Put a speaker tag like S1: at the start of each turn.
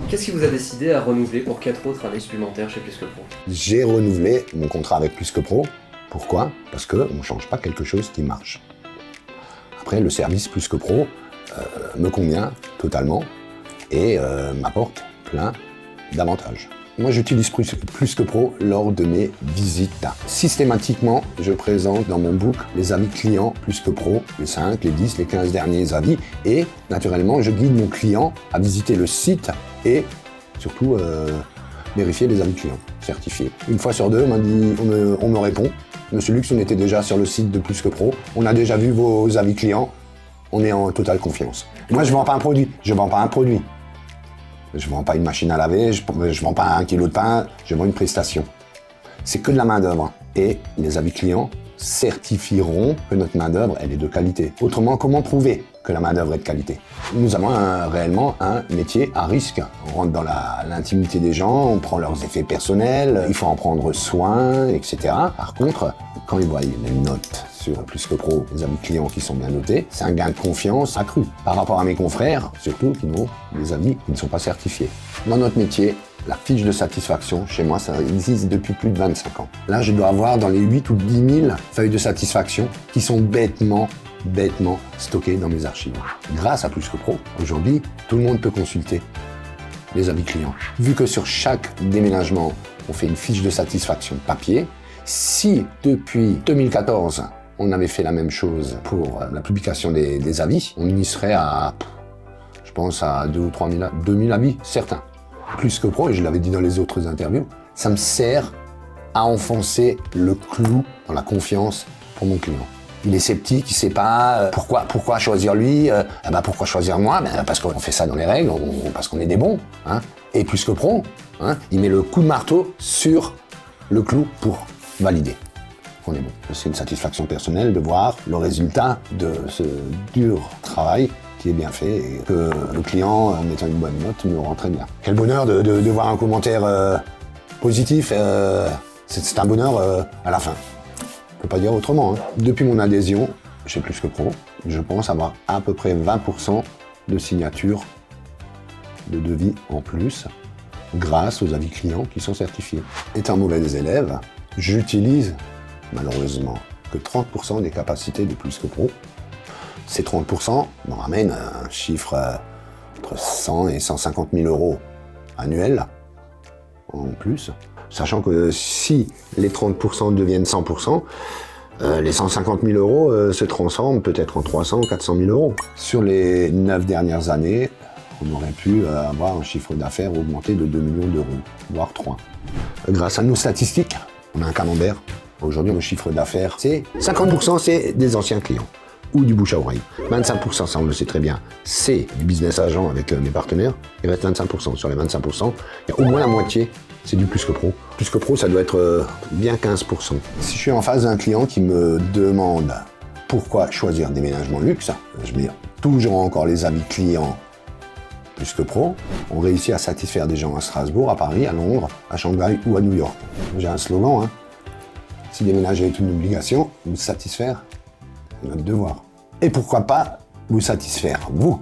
S1: Qu'est-ce qui vous a décidé à renouveler pour 4 autres années supplémentaires chez Plus que Pro?
S2: J'ai renouvelé mon contrat avec Plus que Pro. Pourquoi? Parce qu'on ne change pas quelque chose qui marche. Après, le service Plus que Pro me convient totalement et m'apporte plein d'avantages. Moi, j'utilise Plus que Pro lors de mes visites. Systématiquement, je présente dans mon book les avis clients Plus que Pro, les 5, les 10, les 15 derniers avis. Et naturellement, je guide mon client à visiter le site et surtout vérifier les avis clients certifiés. Une fois sur deux, on me répond. Monsieur Lux, on était déjà sur le site de Plus que Pro. On a déjà vu vos avis clients. On est en totale confiance. Moi, je ne vends pas un produit. Je ne vends pas un produit. Je ne vends pas une machine à laver, je ne vends pas 1 kilo de pain, je vends une prestation. C'est que de la main-d'œuvre. Et les avis clients certifieront que notre main-d'œuvre, elle est de qualité. Autrement, comment prouver que la main-d'œuvre est de qualité? Nous avons réellement un métier à risque. On rentre dans l'intimité des gens, on prend leurs effets personnels, il faut en prendre soin, etc. Par contre, quand ils voient les notes sur Plus que Pro, les avis clients qui sont bien notés, c'est un gain de confiance accru par rapport à mes confrères, surtout qui ont des avis qui ne sont pas certifiés. Dans notre métier, la fiche de satisfaction, chez moi, ça existe depuis plus de 25 ans. Là, je dois avoir dans les 8 ou 10 000 feuilles de satisfaction qui sont bêtement stockées dans mes archives. Grâce à Plus que Pro, aujourd'hui, tout le monde peut consulter les avis clients. Vu que sur chaque déménagement, on fait une fiche de satisfaction papier, si depuis 2014, on avait fait la même chose pour la publication des avis, on y serait à, je pense, à 2 ou 3 000, 2 000 avis, certains. Plus que Pro, et je l'avais dit dans les autres interviews, ça me sert à enfoncer le clou dans la confiance pour mon client. Il est sceptique, il ne sait pas pourquoi choisir lui, pourquoi choisir moi, parce qu'on fait ça dans les règles, parce qu'on est des bons. Hein. Et Plus que Pro, hein, il met le coup de marteau sur le clou pour valider qu'on est bon. C'est une satisfaction personnelle de voir le résultat de ce dur travail qui est bien fait et que le client, en mettant une bonne note, me rend très bien. Quel bonheur de voir un commentaire positif, c'est un bonheur à la fin. Je peux pas dire autrement. Hein. Depuis mon adhésion chez Plus que Pro, je pense avoir à peu près 20% de signatures de devis en plus grâce aux avis clients qui sont certifiés. Étant mauvais élève, j'utilise malheureusement que 30% des capacités de Plus que Pro. Ces 30% me ramènent un chiffre entre 100 et 150 000 euros annuels en plus. Sachant que si les 30% deviennent 100%, les 150 000 euros se transforment peut-être en 300 ou 400 000 euros. Sur les 9 dernières années, on aurait pu avoir un chiffre d'affaires augmenté de 2 millions d'euros, voire 3. Grâce à nos statistiques, on a un camembert. Aujourd'hui, nos chiffres d'affaires, c'est 50% c'est des anciens clients ou du bouche à oreille. 25%, ça on le sait très bien, c'est du business agent avec mes partenaires. Il reste 25%. Sur les 25%, il y a au moins la moitié, c'est du Plus que Pro. Plus que Pro, ça doit être bien 15%. Si je suis en face d'un client qui me demande pourquoi choisir déménagement luxe, je mets toujours encore les avis clients Plus que Pro. On réussit à satisfaire des gens à Strasbourg, à Paris, à Londres, à Shanghai ou à New York. J'ai un slogan, hein. Si déménager est une obligation, vous satisfaire, c'est notre devoir. Et pourquoi pas vous satisfaire, vous?